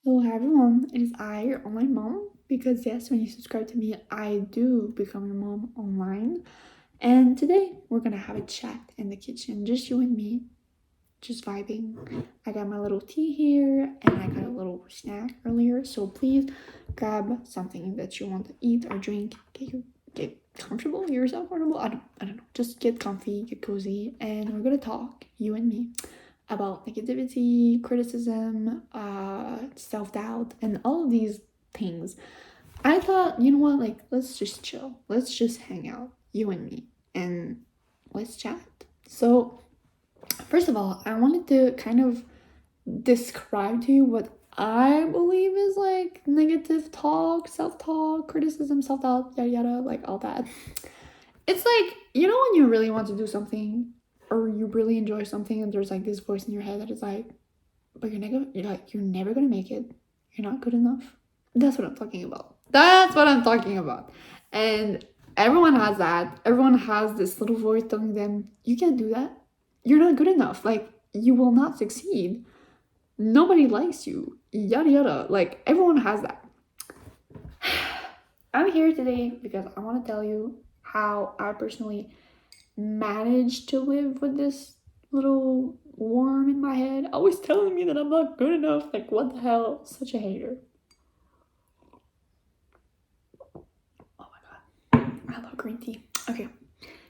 Hello, hi everyone. It is I, your online mom. Because, yes, when you subscribe to me, I do become your mom online. And today, we're gonna have a chat in the kitchen, just you and me, just vibing. I got my little tea here, and I got a little snack earlier. So please grab something that you want to eat or drink. Get comfortable, get yourself comfortable. I don't know. Just get comfy, get cozy, and we're gonna talk, you and me, about negativity, criticism, self-doubt, and all of these things. I thought, you know what, like, let's just chill. Let's just hang out, you and me, and let's chat. So, first of all, I wanted to kind of describe to you what I believe is like negative talk, self-talk, criticism, self-doubt, yada yada, like all that. It's like, you know, when you really want to do something or you really enjoy something and there's like this voice in your head that is like, but you're never gonna make it. You're not good enough. That's what I'm talking about. That's what I'm talking about. And everyone has that. Everyone has this little voice telling them, you can't do that. You're not good enough. Like, you will not succeed. Nobody likes you. Yada yada. Like, everyone has that. I'm here today because I want to tell you how I personally managed to live with this little worm in my head, always telling me that I'm not good enough. Like, what the hell? Such a hater. Oh my god. I love green tea. Okay.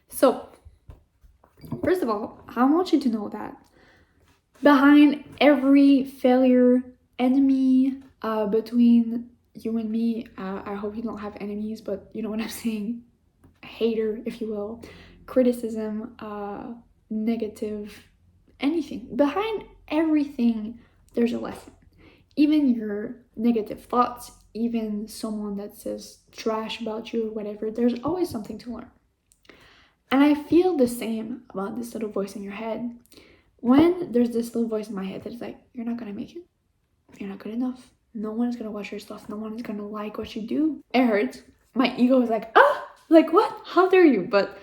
So, first of all, I want you to know that behind every failure, enemy, between you and me, I hope you don't have enemies, but you know what I'm saying, hater, if you will, criticism, negative, anything. Behind everything, there's a lesson. Even your negative thoughts, even someone that says trash about you or whatever, there's always something to learn. And I feel the same about this little voice in your head. When there's this little voice in my head that's like, you're not gonna make it, you're not good enough, no one is gonna watch your stuff, no one is gonna like what you do, it hurts. My ego is like, like what? How dare you? But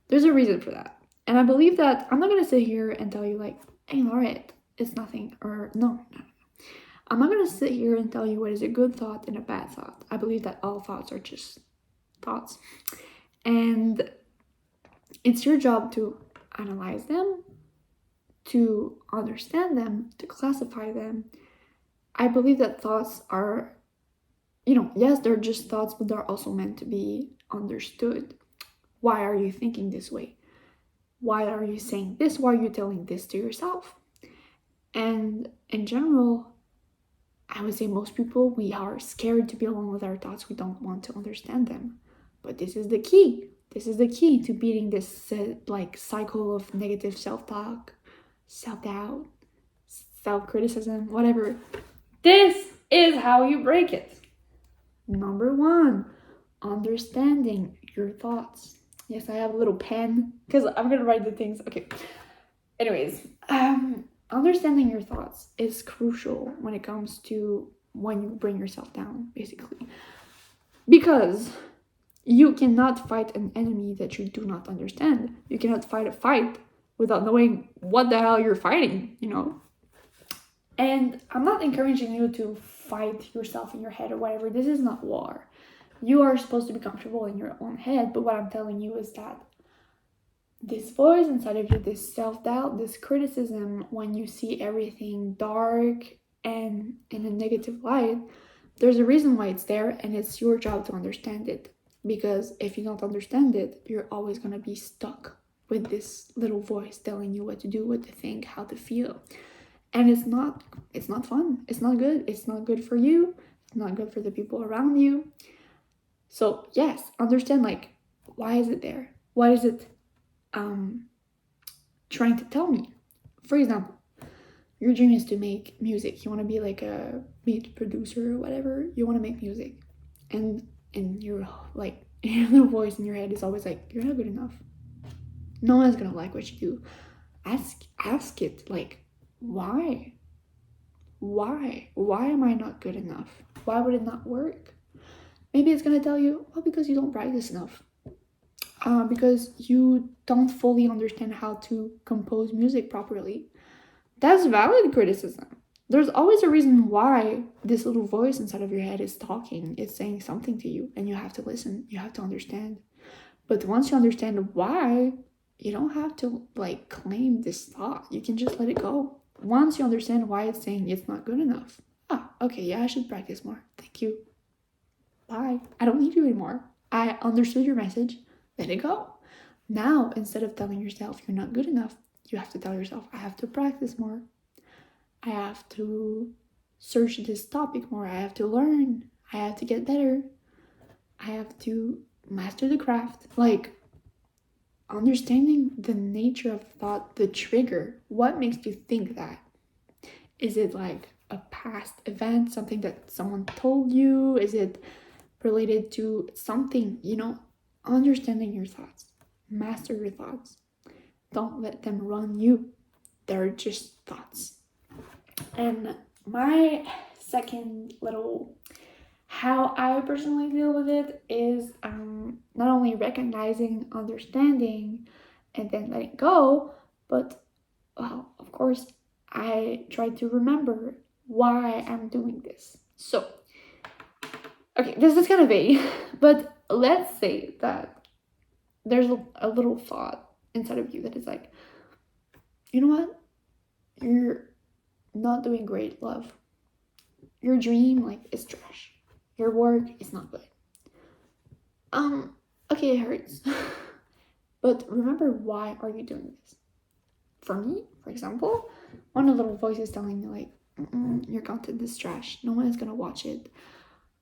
there's a reason for that. And I believe that I'm not gonna sit here and tell you like, hey Laura, it's nothing, or no. I'm not gonna sit here and tell you what is a good thought and a bad thought. I believe that all thoughts are just thoughts. And it's your job to analyze them, to understand them, to classify them. I believe that thoughts are, yes, they're just thoughts, but they're also meant to be understood. Why are you thinking this way? Why are you saying this? Why are you telling this to yourself? And in general, I would say most people, we are scared to be alone with our thoughts. We don't want to understand them. But this is the key. This is the key to beating this like cycle of negative self-talk, self-doubt, self-criticism, whatever. This is how you break it. Number one, understanding your thoughts. Yes, I have a little pen because I'm gonna write the things. Okay. Anyways, understanding your thoughts is crucial when it comes to when you bring yourself down, basically. Because you cannot fight an enemy that you do not understand. You cannot fight a fight without knowing what the hell you're fighting, And I'm not encouraging you to fight yourself in your head or whatever. This is not war. You are supposed to be comfortable in your own head, but what I'm telling you is that this voice inside of you, this self-doubt, this criticism, when you see everything dark and in a negative light, there's a reason why it's there, and it's your job to understand it. Because if you don't understand it, you're always going to be stuck with this little voice telling you what to do, what to think, how to feel. And it's not fun. It's not good. It's not good for you. It's not good for the people around you. So yes, understand, like, why is it there? What is it trying to tell me? For example, your dream is to make music. You want to be like a beat producer or whatever. You want to make music. And you're like, your little voice in your head is always like, you're not good enough. No one's gonna like what you do. Ask it, like, why? Why am I not good enough? Why would it not work? Maybe it's gonna tell you, well, because you don't practice enough, because you don't fully understand how to compose music properly. That's valid criticism. There's always a reason why this little voice inside of your head is talking. It's saying something to you, and you have to listen. You have to understand. But once you understand why, you don't have to like claim this thought. You can just let it go. Once you understand why it's saying it's not good enough. Ah, okay, yeah, I should practice more. Thank you. Bye. I don't need you anymore. I understood your message. Let it go. Now, instead of telling yourself you're not good enough, you have to tell yourself, I have to practice more. I have to search this topic more. I have to learn. I have to get better. I have to master the craft. Like, understanding the nature of thought, the trigger. What makes you think that? Is it like a past event, something that someone told you? Is it related to something, understanding your thoughts? Master your thoughts. Don't let them run you. They're just thoughts. And my second little how I personally deal with it is not only recognizing, understanding, and then letting go, but well, of course, I try to remember why I'm doing this. So, okay, this is kind of vague, but let's say that there's a little thought inside of you that is like, you know what? You're not doing great, love. Your dream, like, is trash. Your work is not good. Okay, it hurts. But remember, why are you doing this? For me, for example, one of the little voices telling me like, your content is trash. No one is gonna watch it.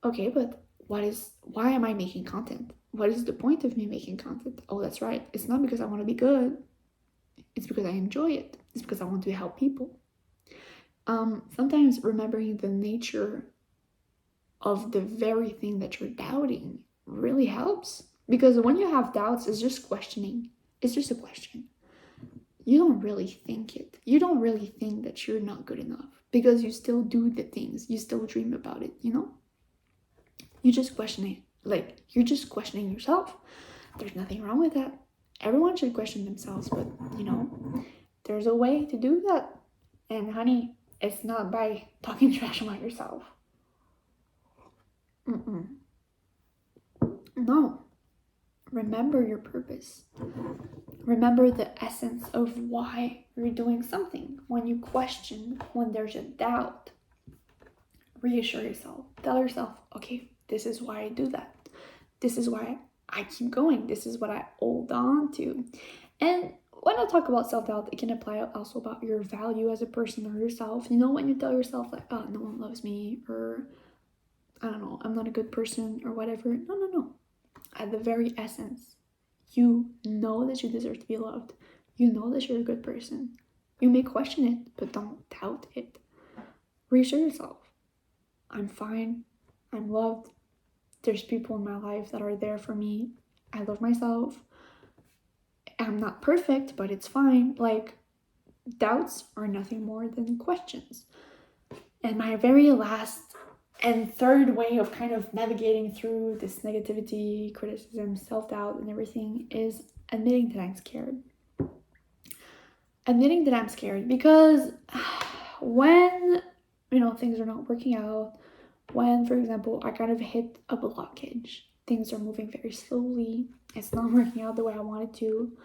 Okay, but why am I making content? What is the point of me making content? Oh, that's right. It's not because I want to be good. It's because I enjoy it. It's because I want to help people. Sometimes remembering the nature of the very thing that you're doubting really helps. Because when you have doubts, it's just questioning. It's just a question. You don't really think it. You don't really think that you're not good enough because you still do the things. You still dream about it, You just question it. Like, you're just questioning yourself. There's nothing wrong with that. Everyone should question themselves, but, there's a way to do that. And honey, it's not by talking trash about yourself. No. Remember your purpose. Remember the essence of why you're doing something. When you question, when there's a doubt, reassure yourself. Tell yourself, okay, this is why I do that. This is why I keep going. This is what I hold on to. And when I talk about self-doubt, it can apply also about your value as a person or yourself. When you tell yourself like, oh, no one loves me, or I don't know, I'm not a good person or whatever. No. At the very essence, you know that you deserve to be loved. You know that you're a good person. You may question it, but don't doubt it. Reassure yourself. I'm fine. I'm loved. There's people in my life that are there for me. I love myself. I'm not perfect, but it's fine. Like, doubts are nothing more than questions. And my very last and third way of kind of navigating through this negativity, criticism, self-doubt, and everything is admitting that I'm scared. Admitting that I'm scared because when, things are not working out, when, for example, I kind of hit a blockage, things are moving very slowly, it's not working out the way I wanted to,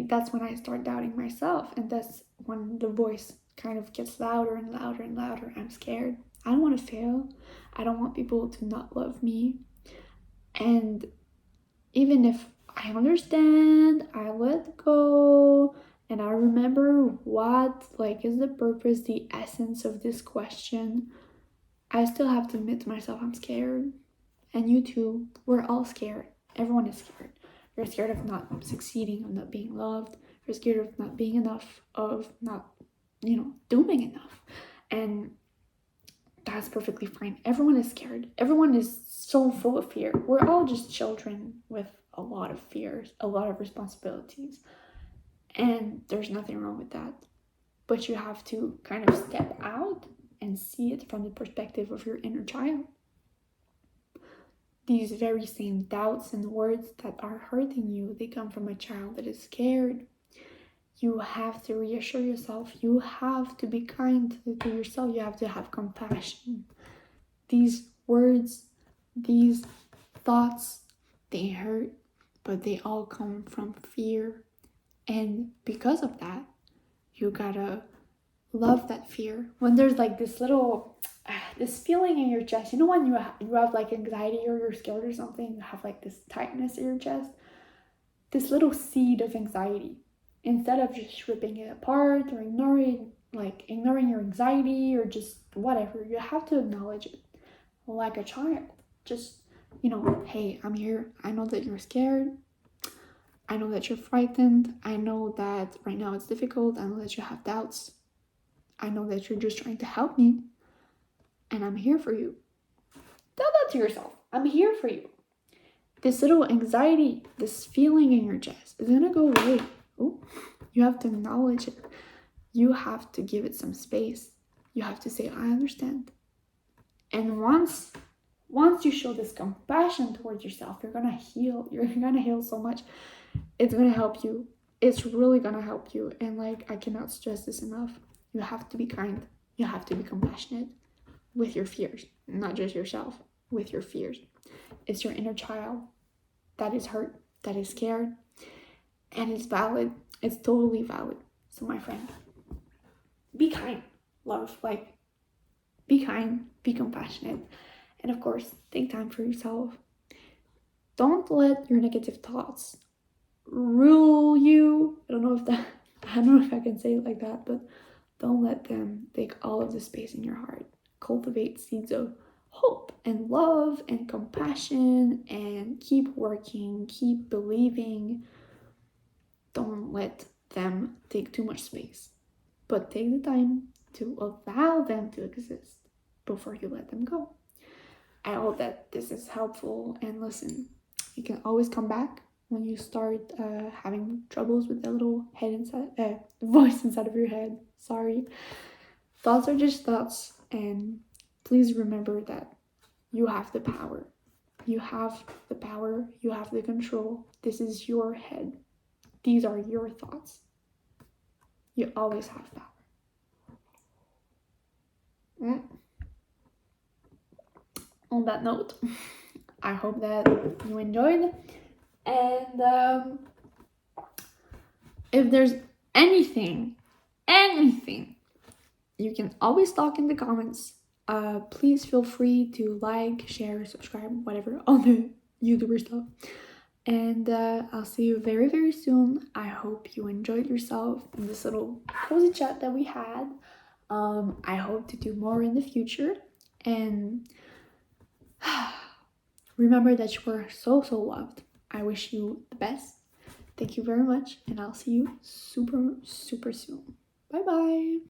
that's when I start doubting myself, and that's when the voice kind of gets louder and louder and louder. I'm scared. I don't want to fail. I don't want people to not love me. And even if I understand, I let go, and I remember what is the purpose, the essence of this question, I still have to admit to myself I'm scared. And you too. We're all scared. Everyone is scared. You're scared of not succeeding, of not being loved. You're scared of not being enough, of not, doing enough. And that's perfectly fine. Everyone is scared. Everyone is so full of fear. We're all just children with a lot of fears, a lot of responsibilities. And there's nothing wrong with that. But you have to kind of step out and see it from the perspective of your inner child. These very same doubts and words that are hurting you, they come from a child that is scared. You have to reassure yourself. You have to be kind to yourself. You have to have compassion. These words, these thoughts, they hurt, but they all come from fear. And because of that, you gotta love that fear. When there's like this little, this feeling in your chest, you know, when you have like anxiety or you're scared or something, you have like this tightness in your chest, this little seed of anxiety. Instead of just ripping it apart or ignoring your anxiety or just whatever, you have to acknowledge it like a child. Just, hey, I'm here. I know that you're scared. I know that you're frightened. I know that right now it's difficult. I know that you have doubts. I know that you're just trying to help me. And I'm here for you. Tell that to yourself. I'm here for you. This little anxiety, this feeling in your chest is going to go away. Oh, you have to acknowledge it. You have to give it some space. You have to say, I understand. And once you show this compassion towards yourself, you're going to heal. You're going to heal so much. It's going to help you. It's really going to help you. And I cannot stress this enough. You have to be kind. You have to be compassionate with your fears, not just yourself, with your fears. It's your inner child that is hurt, that is scared, and it's valid. It's totally valid. So my friend, be kind, love, be kind, be compassionate, and of course, take time for yourself. Don't let your negative thoughts rule you. I don't know if I can say it like that, but don't let them take all of the space in your heart. Cultivate seeds of hope and love and compassion, and keep working, keep believing. Don't let them take too much space, but take the time to allow them to exist before you let them go. I hope that this is helpful, and listen, you can always come back when you start having troubles with the little voice inside of your head. Sorry. Thoughts are just thoughts, and please remember that you have the power. You have the power. You have the control. This is your head. These are your thoughts. You always have power. On that note, I hope that you enjoyed. And if there's anything, you can always talk in the comments. Please feel free to like, share, subscribe, whatever, all the YouTuber stuff. And I'll see you very, very soon. I hope you enjoyed yourself in this little cozy chat that we had. I hope to do more in the future. And remember that you are so, so loved. I wish you the best. Thank you very much. And I'll see you super, super soon. Bye-bye.